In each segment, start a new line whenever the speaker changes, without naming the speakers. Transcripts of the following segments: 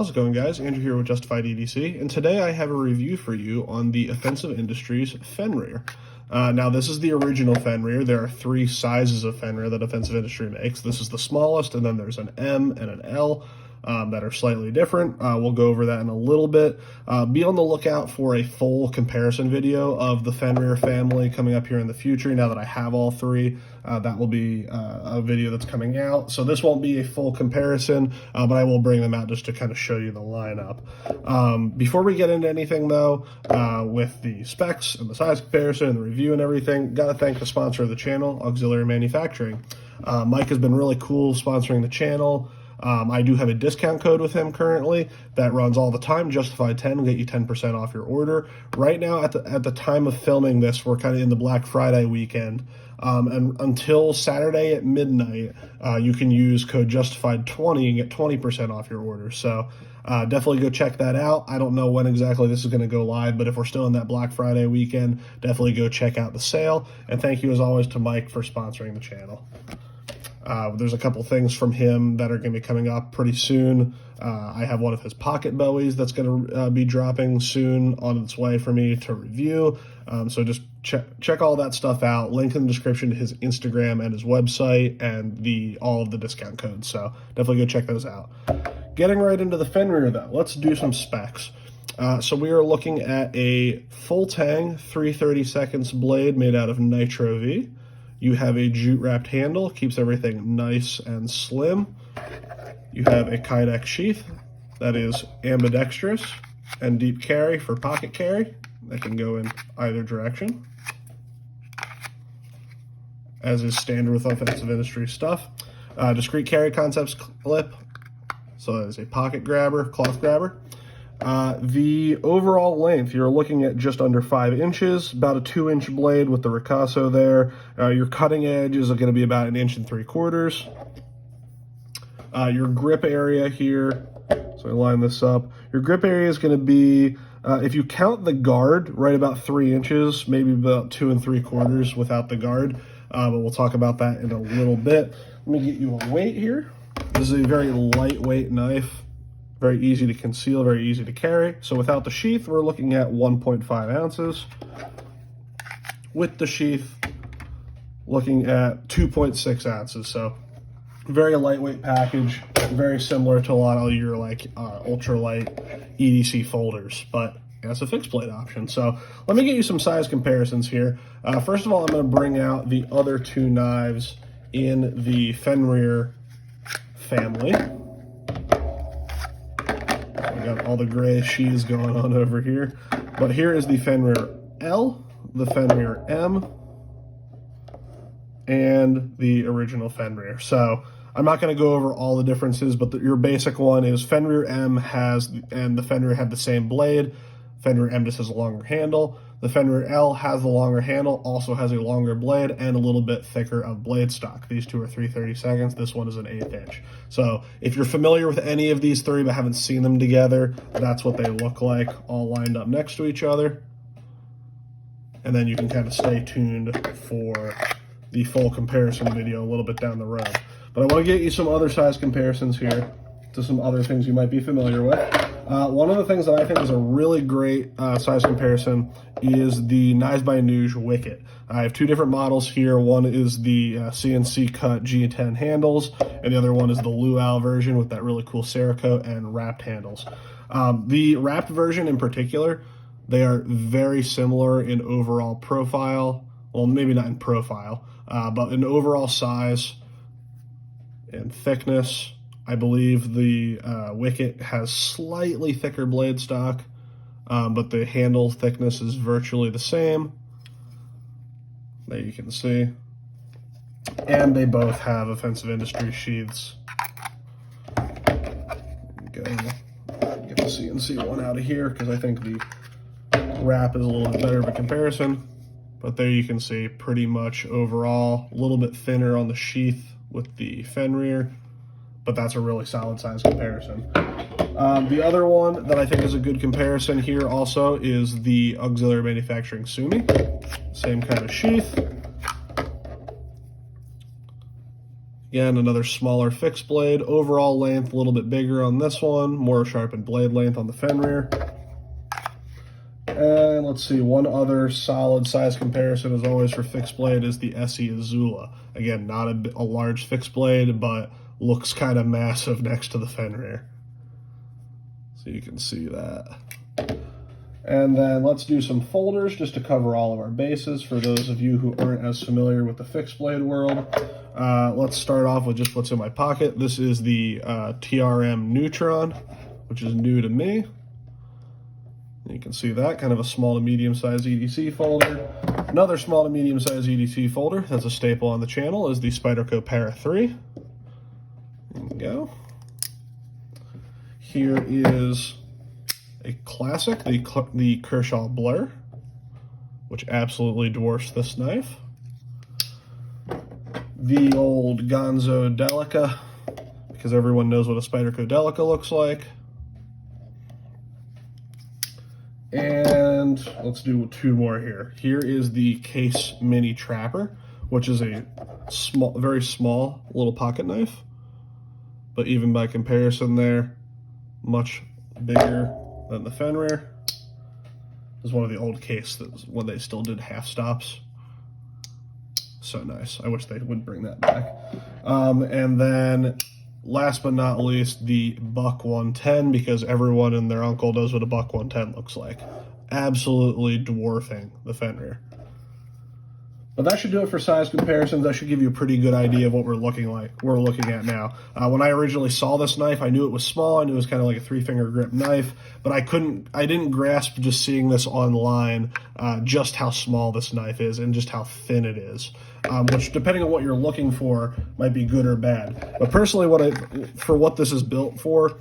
How's it going, guys? Andrew here with Justified EDC, and today I have a review for you on the Offensive Industries Fenrir. Now, this is the original Fenrir. There are three sizes of Fenrir that Offensive Industry makes. This is the smallest, and then there's an M and an L that are slightly different. We'll go over that in a little bit. Be on the lookout for a full comparison video of the Fenrir family coming up here in the future. Now that I have all three, that will be a video that's coming out. So this won't be a full comparison, but I will bring them out just to kind of show you the lineup. Before we get into anything, though, with the specs and the size comparison and the review and everything, got to thank the sponsor of the channel, Auxiliary Manufacturing. Mike has been really cool sponsoring the channel. I do have a discount code with him currently that runs all the time. Justified10 will get you 10% off your order. Right now, at the time of filming this, we're kind of in the Black Friday weekend. And until Saturday at midnight, you can use code Justified20 and get 20% off your order. So definitely go check that out. I don't know when exactly this is going to go live, but if we're still in that Black Friday weekend, definitely go check out the sale. And thank you, as always, to Mike for sponsoring the channel. There's a couple things from him that are going to be coming up pretty soon. I have one of his pocket bowies that's going to be dropping soon on its way for me to review. So just check all that stuff out. Link in the description to his Instagram and his website and all of the discount codes. So definitely go check those out. Getting right into the Fenrir, though, let's do some specs. So we are looking at a full tang 3/32 blade made out of Nitro V. You have a jute-wrapped handle, keeps everything nice and slim. You have a Kydex sheath that is ambidextrous and deep carry for pocket carry. That can go in either direction, as is standard with Offensive Industry stuff. Discrete carry concepts clip, so that is a pocket grabber, cloth grabber. The overall length, you're looking at just under 5 inches, about a 2-inch blade with the ricasso there. Your cutting edge is going to be about 1 3/4 inches. Your grip area here, so I line this up. Your grip area is going to be, if you count the guard, right about 3 inches, maybe about 2 3/4 without the guard. But we'll talk about that in a little bit. Let me get you a weight here. This is a very lightweight knife. Very easy to conceal, very easy to carry. So without the sheath, we're looking at 1.5 ounces. With the sheath, looking at 2.6 ounces. So very lightweight package, very similar to a lot of your ultralight EDC folders, but it's a fixed blade option. So let me get you some size comparisons here. First of all, I'm going to bring out the other two knives in the Fenrir family. Got all the gray sheaths going on over here. But here is the Fenrir L, the Fenrir M, and the original Fenrir. So I'm not going to go over all the differences, but your basic one is Fenrir M and the Fenrir have the same blade. Fenrir M just has a longer handle. The Fenrir L has the longer handle, also has a longer blade, and a little bit thicker of blade stock. These two are 3/32. This one is an 1/8 inch. So if you're familiar with any of these three but haven't seen them together, that's what they look like, all lined up next to each other. And then you can kind of stay tuned for the full comparison video a little bit down the road. But I want to get you some other size comparisons here to some other things you might be familiar with. One of the things that I think is a really great size comparison is the Knives by Nuge Wicket. I have two different models here. One is the CNC cut G10 handles, and the other one is the Luau version with that really cool Cerakote and wrapped handles. The wrapped version in particular, they are very similar in overall profile. Well, maybe not in profile, but in overall size and thickness. I believe the Wicket has slightly thicker blade stock, but the handle thickness is virtually the same. There you can see. And they both have Offensive Industry sheaths. Get the CNC one out of here because I think the wrap is a little bit better of a comparison. But there you can see pretty much overall a little bit thinner on the sheath with the Fenrir. But that's a really solid size comparison. The other one that I think is a good comparison here also is the Auxiliary Manufacturing Sumi. Same kind of sheath. Again, another smaller fixed blade. Overall length a little bit bigger on this one, more sharpened blade length on the Fenrir. And let's see, one other solid size comparison, as always, for fixed blade is the SE Azula. Again, not a large fixed blade, but looks kind of massive next to the Fenrir. So you can see that. And then let's do some folders just to cover all of our bases for those of you who aren't as familiar with the fixed blade world. Let's start off with just what's in my pocket. This is the TRM Neutron, which is new to me. You can see that, kind of a small to medium-sized EDC folder. Another small to medium-sized EDC folder that's a staple on the channel is the Spyderco Para 3. There we go. Here is a classic, the Kershaw Blur, which absolutely dwarfs this knife. The old Gonzo Delica, because everyone knows what a Spyderco Delica looks like. And let's do two more here. Here is the Case Mini Trapper, which is a small, very small little pocket knife, but even by comparison there, much bigger than the Fenrir. This is one of the old Case that when they still did half stops. So nice. I wish they would bring that back. And then last but not least, the Buck 110, because everyone and their uncle knows what a Buck 110 looks like. Absolutely dwarfing the Fenrir. But that should do it for size comparisons. That should give you a pretty good idea of what we're looking at now. When I originally saw this knife, I knew it was small. I knew it was kind of like a 3-finger grip knife, but I didn't grasp just seeing this online just how small this knife is and just how thin it is. Which, depending on what you're looking for, might be good or bad. But personally, for what this is built for,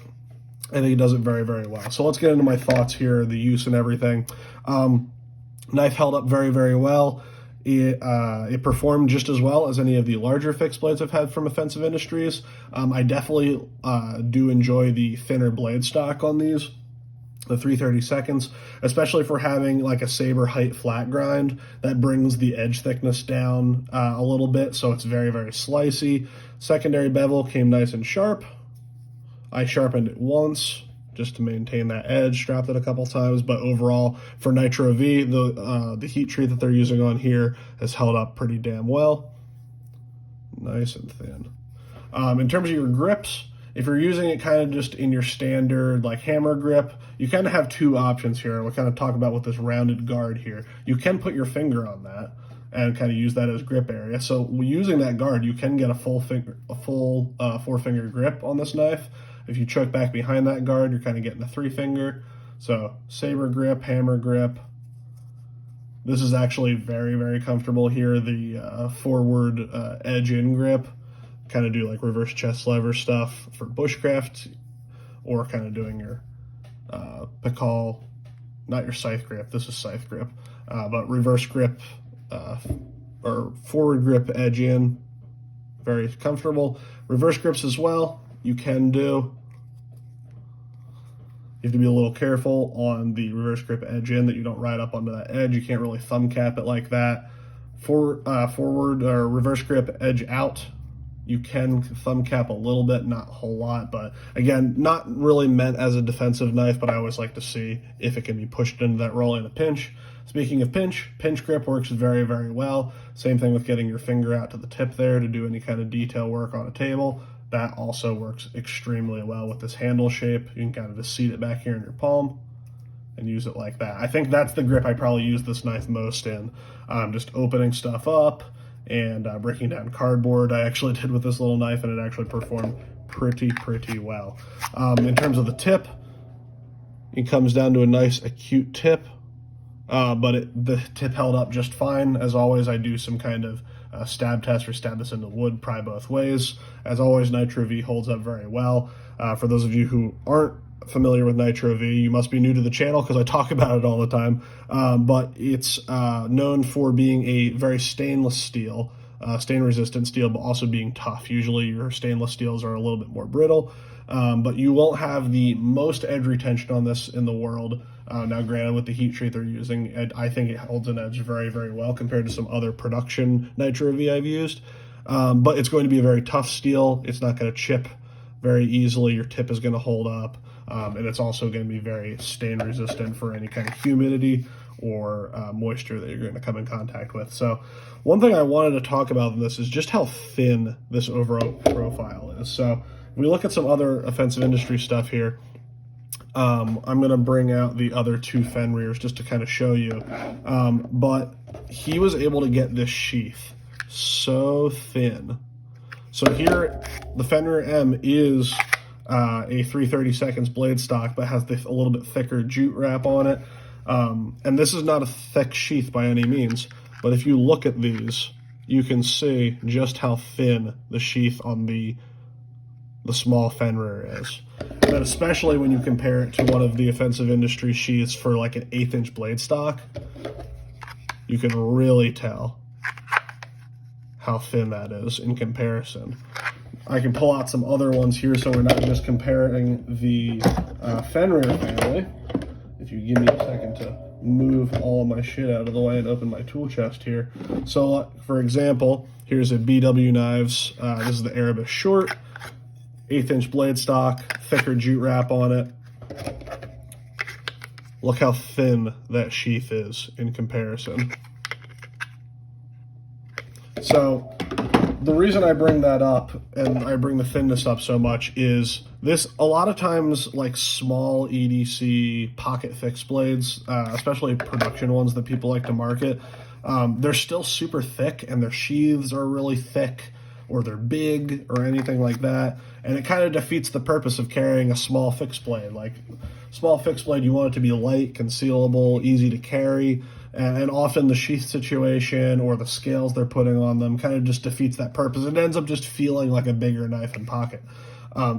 I think it does it very, very well. So let's get into my thoughts here, the use and everything. Knife held up very, very well. It performed just as well as any of the larger fixed blades I've had from Offensive Industries. I definitely do enjoy the thinner blade stock on these, the 3/32, especially for having like a saber height flat grind. That brings the edge thickness down a little bit, so it's very, very slicey. Secondary bevel came nice and sharp. I sharpened it once just to maintain that edge, strapped it a couple times, but overall for Nitro V, the heat treat that they're using on here has held up pretty damn well. Nice and thin. In terms of your grips, if you're using it kind of just in your standard like hammer grip, you kind of have two options here. We'll kind of talk about with this rounded guard here. You can put your finger on that and kind of use that as grip area. So using that guard, you can get a full 4-finger grip on this knife. If you choke back behind that guard, you're kind of getting a 3-finger. So saber grip, hammer grip. This is actually very, very comfortable here. The forward edge in grip, kind of do like reverse chest lever stuff for bushcraft, or kind of doing your Pikal, not your scythe grip, this is scythe grip, but reverse grip or forward grip edge in, very comfortable. Reverse grips as well, you can do. You have to be a little careful on the reverse grip edge in that you don't ride up onto that edge. You can't really thumb cap it like that. Forward or reverse grip edge out, you can thumb cap a little bit, not a whole lot, but again, not really meant as a defensive knife, but I always like to see if it can be pushed into that roll in a pinch. Speaking of pinch grip works very, very well. Same thing with getting your finger out to the tip there to do any kind of detail work on a table. That also works extremely well with this handle shape. You can kind of just seat it back here in your palm and use it like that. I think that's the grip I probably use this knife most in. Just opening stuff up and breaking down cardboard. I actually did with this little knife, and it actually performed pretty well. In terms of the tip, it comes down to a nice acute tip, but the tip held up just fine. As always, I do some kind of stab test or stab this into wood, pry both ways. As always, Nitro V holds up very well. For those of you who aren't familiar with Nitro V, you must be new to the channel because I talk about it all the time, but it's known for being a very stainless steel, stain resistant steel, but also being tough. Usually your stainless steels are a little bit more brittle, but you won't have the most edge retention on this in the world. Now granted, with the heat treat they're using, I think it holds an edge very, very well compared to some other production Nitro V I've used. but it's going to be a very tough steel. It's not going to chip very easily. Your tip is going to hold up, and it's also going to be very stain resistant for any kind of humidity or moisture that you're going to come in contact with. So one thing I wanted to talk about in this is just how thin this overall profile is. So if we look at some other Offensive Industry stuff here, I'm going to bring out the other two Fenrirs just to kind of show you. But he was able to get this sheath so thin. So here, the Fenrir M is a 3/32 blade stock, but has a little bit thicker jute wrap on it. And this is not a thick sheath by any means, but if you look at these, you can see just how thin the sheath on the small Fenrir is. And especially when you compare it to one of the Offensive Industry sheaths for like an 1/8 blade stock, you can really tell how thin that is in comparison. I can pull out some other ones here so we're not just comparing the Fenrir family. If you give me a second to move all of my shit out of the way and open my tool chest here. So for example, here's a BW Knives. This is the Erebus Short, 1/8 blade stock, thicker jute wrap on it. Look how thin that sheath is in comparison. So the reason I bring that up and I bring the thinness up so much is this, a lot of times, like small EDC pocket fixed blades, especially production ones that people like to market, they're still super thick and their sheaths are really thick, or they're big or anything like that. And it kind of defeats the purpose of carrying a small fixed blade. Like small fixed blade, you want it to be light, concealable, easy to carry. And often the sheath situation or the scales they're putting on them kind of just defeats that purpose. It ends up just feeling like a bigger knife in pocket.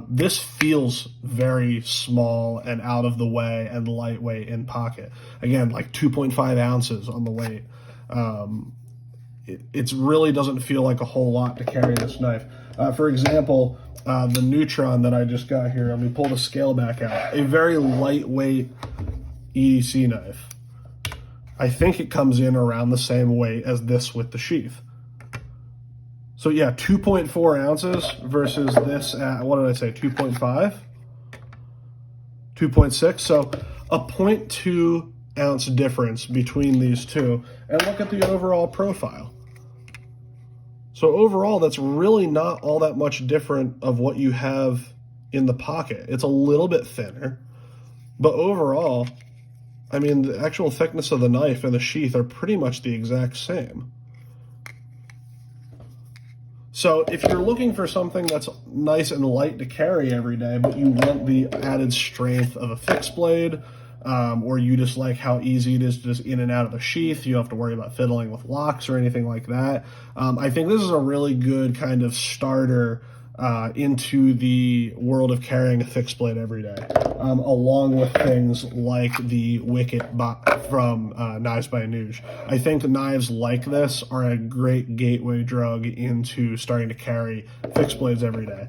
This feels very small and out of the way and lightweight in pocket. Again, like 2.5 ounces on the weight. It really doesn't feel like a whole lot to carry this knife. For example, the Neutron that I just got here, let me pull the scale back out. A very lightweight EDC knife. I think it comes in around the same weight as this with the sheath. So yeah, 2.4 ounces versus this at, what did I say, 2.5? 2.6, so a 0.2 ounce difference between these two. And look at the overall profile. So overall, that's really not all that much different of what you have in the pocket. It's a little bit thinner, but overall, I mean, the actual thickness of the knife and the sheath are pretty much the exact same. So if you're looking for something that's nice and light to carry every day, but you want the added strength of a fixed blade, or you just like how easy it is to just in and out of the sheath, you don't have to worry about fiddling with locks or anything like that, I think this is a really good kind of starter into the world of carrying a fixed blade every day, along with things like the Wicket from Knives by Nuge. I think knives like this are a great gateway drug into starting to carry fixed blades every day.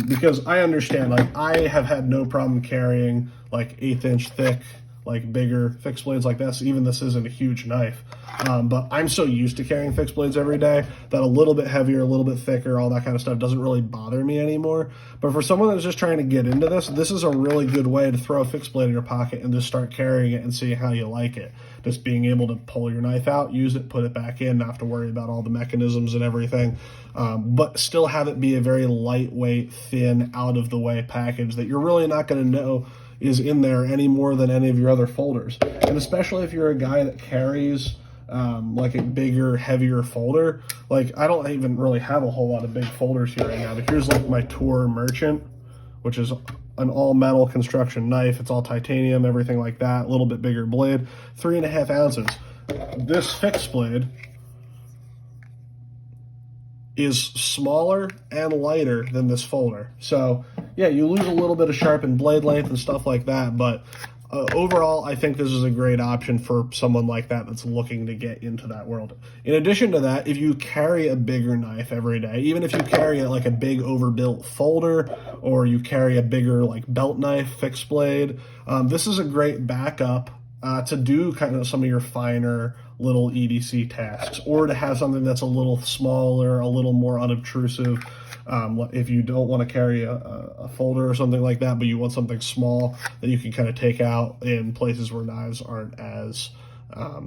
Because I understand, like, I have had no problem carrying like 1/8 thick, like bigger fixed blades like this. Even this isn't a huge knife. But I'm so used to carrying fixed blades every day that a little bit heavier, a little bit thicker, all that kind of stuff doesn't really bother me anymore. But for someone that's just trying to get into this, this is a really good way to throw a fixed blade in your pocket and just start carrying it and see how you like it. Just being able to pull your knife out, use it, put it back in, not have to worry about all the mechanisms and everything. But still have it be a very lightweight, thin, out-of-the-way package that you're really not going to know is in there any more than any of your other folders. And especially if you're a guy that carries like a bigger, heavier folder. Like, I don't even really have a whole lot of big folders here right now, but here's like my Tour Merchant, which is an all metal construction knife. It's all titanium, everything like that, a little bit bigger blade, 3.5 ounces. This fixed blade is smaller and lighter than this folder. So yeah, you lose a little bit of sharpened blade length and stuff like that, but overall, I think this is a great option for someone like that that's looking to get into that world. In addition to that, if you carry a bigger knife every day, even if you carry like a big overbuilt folder, or you carry a bigger like belt knife, fixed blade, this is a great backup to do kind of some of your finer, little EDC tasks, or to have something that's a little smaller, a little more unobtrusive. If you don't want to carry a folder or something like that, but you want something small that you can kind of take out in places where knives aren't as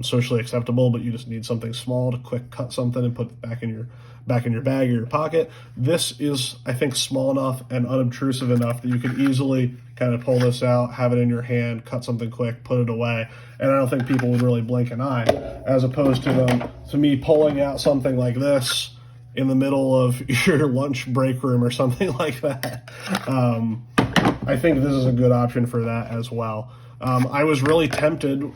socially acceptable, but you just need something small to quick cut something and put it back in your bag or your pocket. This is, I think, small enough and unobtrusive enough that you can easily kind of pull this out, have it in your hand, cut something quick, put it away, and I don't think people would really blink an eye, as opposed to me pulling out something like this in the middle of your lunch break room or something like that. I think this is a good option for that as well. I was really tempted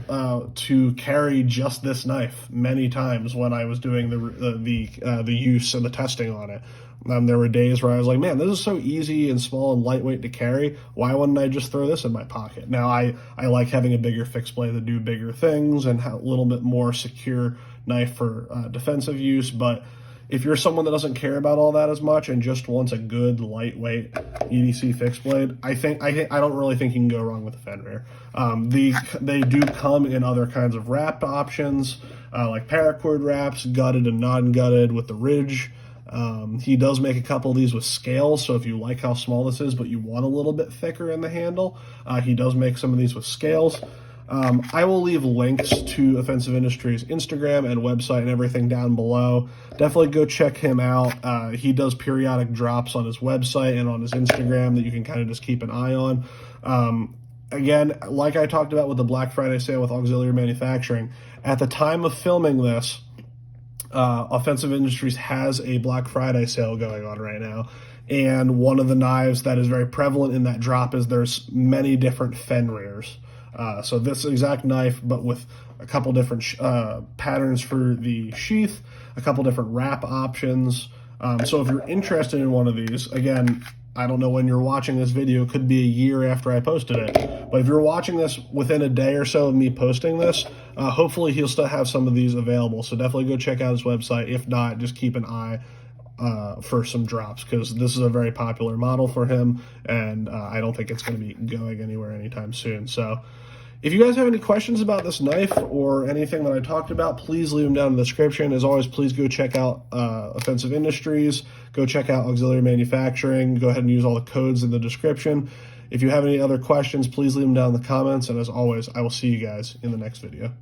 to carry just this knife many times when I was doing the use and the testing on it. There were days where I was like, man, this is so easy and small and lightweight to carry. Why wouldn't I just throw this in my pocket? Now, I like having a bigger fixed blade to do bigger things and a little bit more secure knife for defensive use, but if you're someone that doesn't care about all that as much and just wants a good lightweight EDC fixed blade, I don't really think you can go wrong with the Fenrir. They do come in other kinds of wrap options, like paracord wraps, gutted and non-gutted with the ridge. He does make a couple of these with scales, so if you like how small this is but you want a little bit thicker in the handle, he does make some of these with scales. I will leave links to Offensive Industries Instagram and website and everything down below. Definitely go check him out. He does periodic drops on his website and on his Instagram that you can kind of just keep an eye on. Again, like I talked about with the Black Friday sale with Auxiliary Manufacturing, at the time of filming this, Offensive Industries has a Black Friday sale going on right now. And one of the knives that is very prevalent in that drop is there's many different Fenrirs. So this exact knife, but with a couple different patterns for the sheath, a couple different wrap options. So if you're interested in one of these, again, I don't know when you're watching this video, it could be a year after I posted it, but if you're watching this within a day or so of me posting this, hopefully he'll still have some of these available. So definitely go check out his website. If not, just keep an eye for some drops, because this is a very popular model for him, and I don't think it's going to be going anywhere anytime soon. So if you guys have any questions about this knife or anything that I talked about, please leave them down in the description. As always, please go check out Offensive Industries, go check out Auxiliary Manufacturing, go ahead and use all the codes in the description. If you have any other questions, please leave them down in the comments, and as always, I will see you guys in the next video.